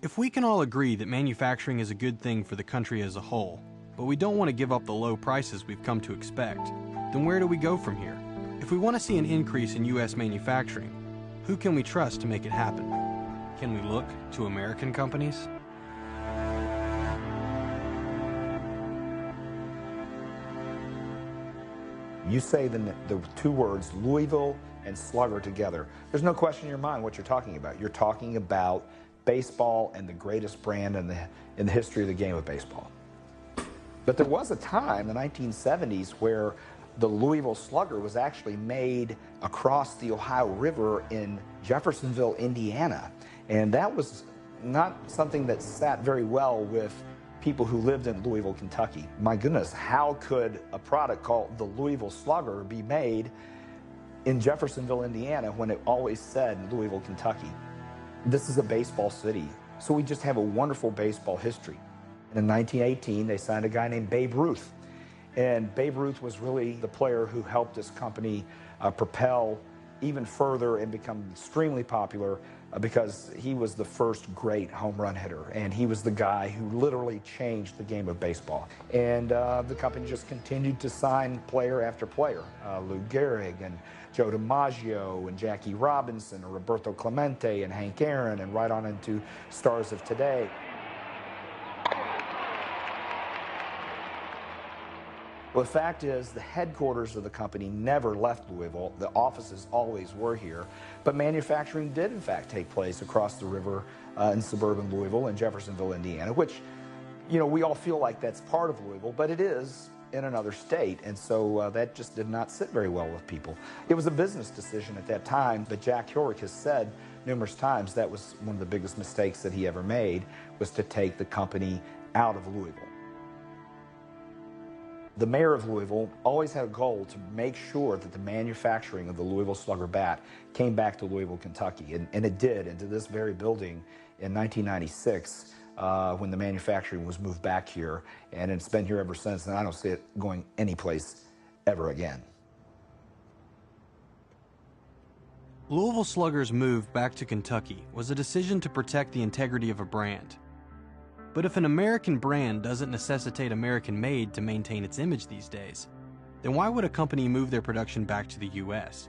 If we can all agree that manufacturing is a good thing for the country as a whole, but we don't want to give up the low prices we've come to expect, then where do we go from here? If we want to see an increase in U.S. manufacturing, who can we trust to make it happen? Can we look to American companies? You say the two words Louisville and Slugger together. There's no question in your mind what you're talking about. You're talking about baseball and the greatest brand in the history of the game of baseball. But there was a time, the 1970s, where the Louisville Slugger was actually made across the Ohio River in Jeffersonville, Indiana. And that was not something that sat very well with people who lived in Louisville, Kentucky. My goodness, how could a product called the Louisville Slugger be made in Jeffersonville, Indiana, when it always said Louisville, Kentucky? This is a baseball city, so we just have a wonderful baseball history. And in 1918, they signed a guy named Babe Ruth. And Babe Ruth was really the player who helped this company propel even further and become extremely popular because he was the first great home run hitter. And he was the guy who literally changed the game of baseball. And the company just continued to sign player after player. Lou Gehrig and Joe DiMaggio and Jackie Robinson and Roberto Clemente and Hank Aaron, and right on into stars of today. Well, the fact is, the headquarters of the company never left Louisville. The offices always were here. But manufacturing did, in fact, take place across the river in suburban Louisville and Jeffersonville, Indiana, which, you know, we all feel like that's part of Louisville, but it is in another state. And so that just did not sit very well with people. It was a business decision at that time, but Jack Hilrich has said numerous times that was one of the biggest mistakes that he ever made, was to take the company out of Louisville. The mayor of Louisville always had a goal to make sure that the manufacturing of the Louisville Slugger bat came back to Louisville, Kentucky, and it did, into this very building in 1996 when the manufacturing was moved back here, and it's been here ever since, and I don't see it going anyplace ever again. Louisville Slugger's move back to Kentucky was a decision to protect the integrity of a brand. But if an American brand doesn't necessitate American-made to maintain its image these days, then why would a company move their production back to the U.S.?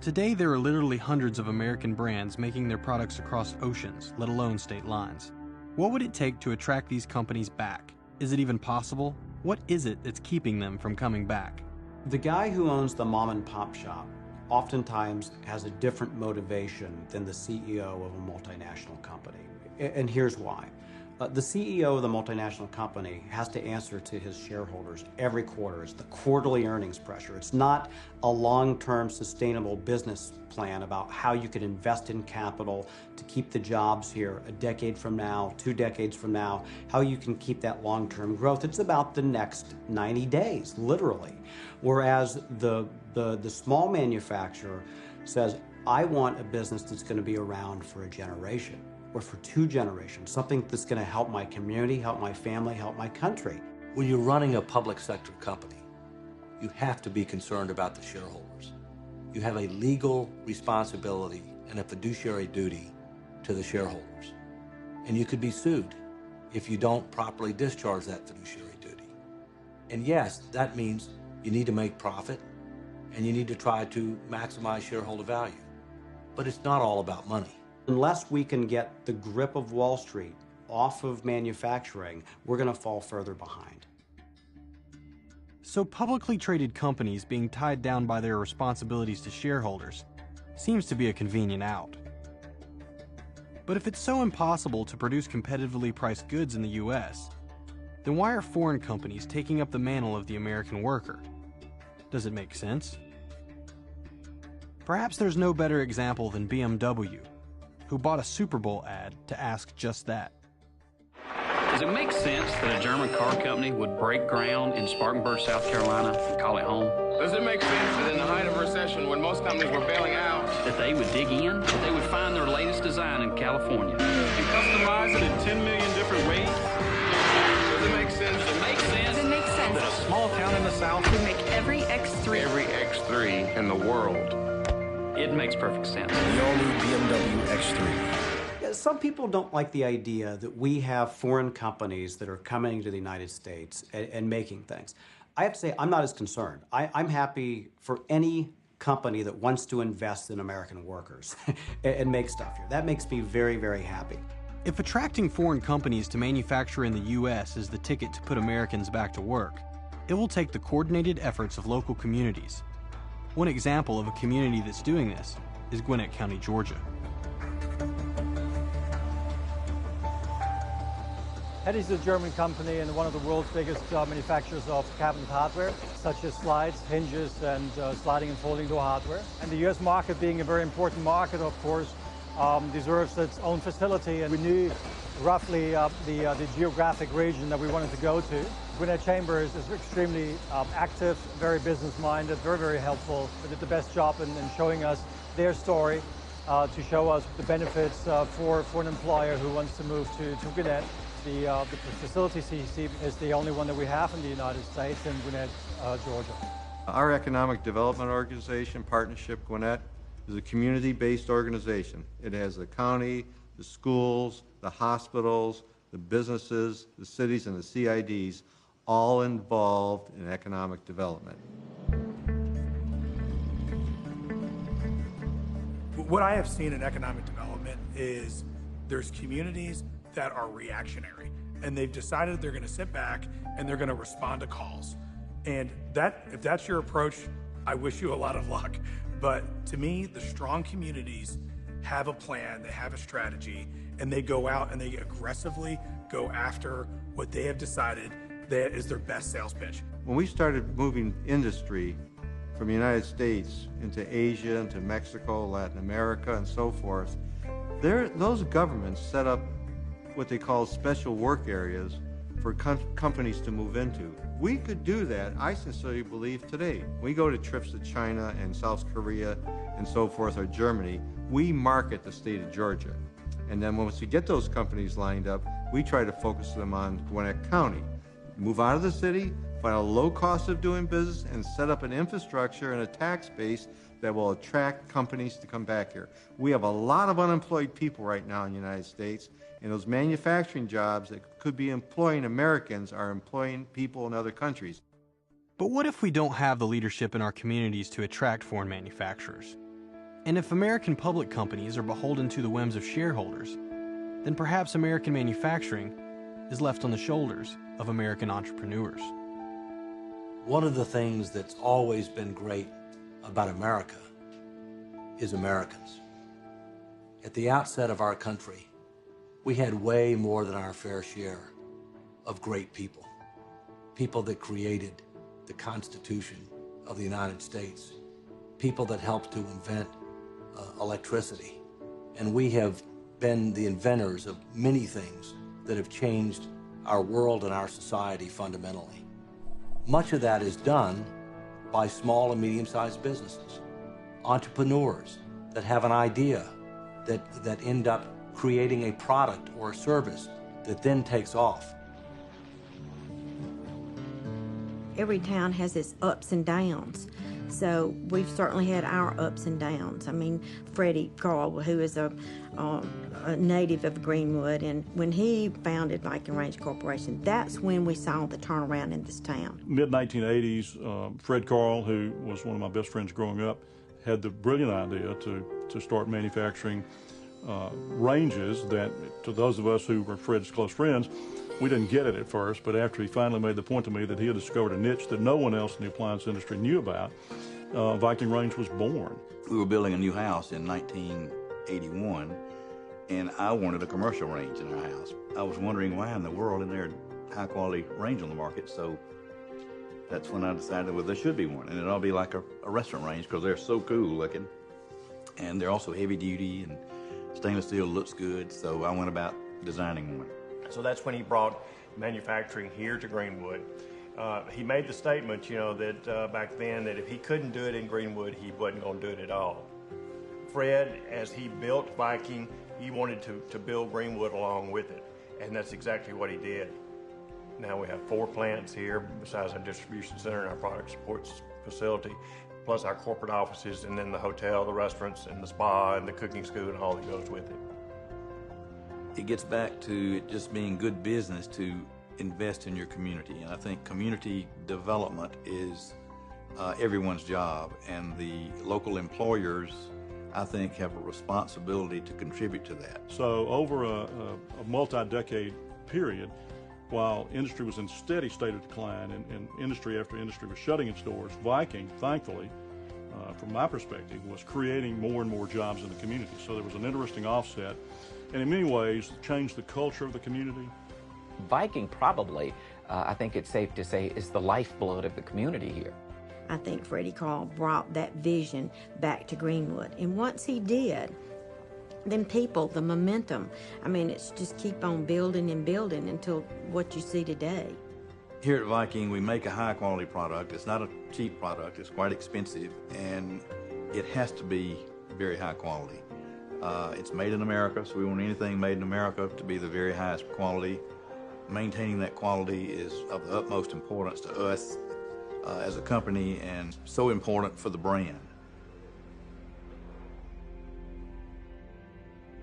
Today, there are literally hundreds of American brands making their products across oceans, let alone state lines. What would it take to attract these companies back? Is it even possible? What is it that's keeping them from coming back? The guy who owns the mom and pop shop oftentimes has a different motivation than the CEO of a multinational company. And here's why. The CEO of the multinational company has to answer to his shareholders every quarter. It's the quarterly earnings pressure. It's not a long-term sustainable business plan about how you can invest in capital to keep the jobs here a decade from now, 2 decades from now, how you can keep that long-term growth. It's about the next 90 days, literally. Whereas the small manufacturer says, I want a business that's going to be around for a generation, or for 2 generations, something that's going to help my community, help my family, help my country. When you're running a public sector company, you have to be concerned about the shareholders. You have a legal responsibility and a fiduciary duty to the shareholders. And you could be sued if you don't properly discharge that fiduciary duty. And yes, that means you need to make profit and you need to try to maximize shareholder value. But it's not all about money. Unless we can get the grip of Wall Street off of manufacturing, we're going to fall further behind. So publicly traded companies being tied down by their responsibilities to shareholders seems to be a convenient out. But if it's so impossible to produce competitively priced goods in the U.S., then why are foreign companies taking up the mantle of the American worker? Does it make sense? Perhaps there's no better example than BMW, who bought a Super Bowl ad to ask just that. Does it make sense that a German car company would break ground in Spartanburg, South Carolina and call it home? Does it make sense that in the height of recession, when most companies were bailing out, That they would dig in, that they would find their latest design in California? and customize it in 10 million different ways? Does it make sense? Does it make sense? Does it make sense That a small town in the South to make every X3? every X3 in the world. It makes perfect sense. The all-new BMW X3. Some people don't like the idea that we have foreign companies that are coming to the United States and making things. I have to say, I'm not as concerned. I'm happy for any company that wants to invest in American workers and make stuff here. That makes me very, very happy. If attracting foreign companies to manufacture in the U.S. is the ticket to put Americans back to work, it will take the coordinated efforts of local communities. One example of a community that's doing this is Gwinnett County, Georgia. Heddy's is a German company and one of the world's biggest manufacturers of cabinet hardware, such as slides, hinges, and sliding and folding door hardware. And the U.S. market, being a very important market, of course, deserves its own facility. And we knew roughly the geographic region that we wanted to go to. Gwinnett Chamber is extremely active, very business-minded, very, very helpful. They did the best job in showing us their story, to show us the benefits for an employer who wants to move to Gwinnett. The facility CEC is the only one that we have in the United States in Gwinnett, Georgia. Our economic development organization, Partnership Gwinnett, is a community-based organization. It has the county, the schools, the hospitals, the businesses, the cities, and the CIDs all involved in economic development. What I have seen in economic development is there's communities that are reactionary, and they've decided they're going to sit back and they're going to respond to calls. And if that's your approach, I wish you a lot of luck. But to me, the strong communities have a plan, they have a strategy, and they go out and they aggressively go after what they have decided that is their best sales pitch. When we started moving industry from the United States into Asia, into Mexico, Latin America, and so forth, those governments set up what they call special work areas for companies to move into. We could do that, I sincerely believe, today. We go to trips to China and South Korea and so forth, or Germany, we market the state of Georgia. And then once we get those companies lined up, we try to focus them on Gwinnett County. Move out of the city, find a low cost of doing business, and set up an infrastructure and a tax base that will attract companies to come back here. We have a lot of unemployed people right now in the United States, and those manufacturing jobs that could be employing Americans are employing people in other countries. But what if we don't have the leadership in our communities to attract foreign manufacturers? And if American public companies are beholden to the whims of shareholders, then perhaps American manufacturing is left on the shoulders of American entrepreneurs. One of the things that's always been great about America is Americans. At the outset of our country, we had way more than our fair share of great people. People that created the Constitution of the United States. People that helped to invent electricity. And we have been the inventors of many things that have changed our world and our society fundamentally. Much of that is done by small and medium-sized businesses, entrepreneurs that have an idea that end up creating a product or a service that then takes off. Every town has its ups and downs. So we've certainly had our ups and downs. I mean, Freddie Carl, who is a native of Greenwood, and when he founded Viking Range Corporation, that's when we saw the turnaround in this town. Mid-1980s, Fred Carl, who was one of my best friends growing up, had the brilliant idea to start manufacturing ranges that, to those of us who were Fred's close friends, we didn't get it at first, but after he finally made the point to me that he had discovered a niche that no one else in the appliance industry knew about, Viking Range was born. We were building a new house in 1981, and I wanted a commercial range in our house. I was wondering why in the world isn't there a high-quality range on the market, so that's when I decided, well, there should be one, and it ought to be like a restaurant range because they're so cool looking, and they're also heavy-duty, and stainless steel looks good, so I went about designing one. So that's when he brought manufacturing here to Greenwood. He made the statement, you know, that back then that if he couldn't do it in Greenwood, he wasn't going to do it at all. Fred, as he built Viking, he wanted to build Greenwood along with it, and that's exactly what he did. Now we have 4 plants here, besides our distribution center and our product support facility, plus our corporate offices, and then the hotel, the restaurants, and the spa, and the cooking school, and all that goes with it. it gets back to it just being good business to invest in your community. And I think community development is everyone's job, and the local employers, I think, have a responsibility to contribute to that. So over a multi-decade period, while industry was in steady state of decline and industry after industry was shutting its doors, Viking, thankfully, from my perspective, was creating more and more jobs in the community. So there was an interesting offset, and in many ways changed the culture of the community. Viking probably, I think it's safe to say, is the lifeblood of the community here. I think Freddie Carl brought that vision back to Greenwood. And once he did, then people, the momentum, I mean, it's just keep on building and building until what you see today. Here at Viking, we make a high-quality product. It's not a cheap product. It's quite expensive, and it has to be very high quality. It's made in America, so we want anything made in America to be the very highest quality. Maintaining that quality is of the utmost importance to us as a company, and so important for the brand.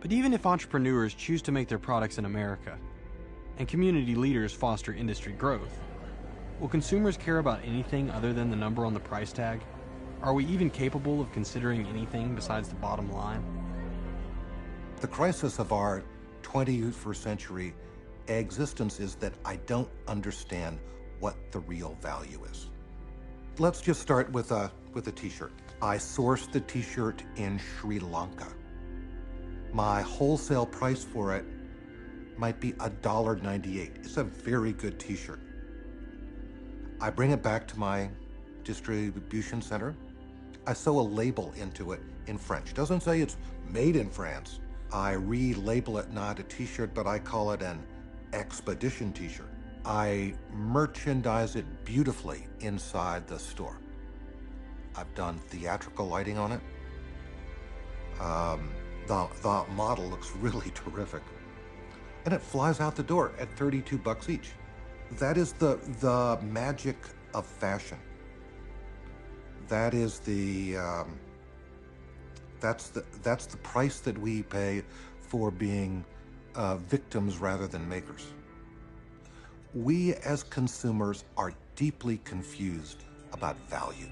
But even if entrepreneurs choose to make their products in America, and community leaders foster industry growth, will consumers care about anything other than the number on the price tag? Are we even capable of considering anything besides the bottom line? The crisis of our 21st century existence is that I don't understand what the real value is. Let's just start with a t-shirt. I sourced the t-shirt in Sri Lanka. My wholesale price for it might be $1.98. It's a very good t-shirt. I bring it back to my distribution center. I sew a label into it in French. Doesn't say it's made in France. I relabel it not a t-shirt, but I call it an expedition t-shirt. I merchandise it beautifully inside the store. I've done theatrical lighting on it. The model looks really terrific. And it flies out the door at $32 each. That is the magic of fashion. That is that's the price that we pay for being victims rather than makers. We as consumers are deeply confused about value.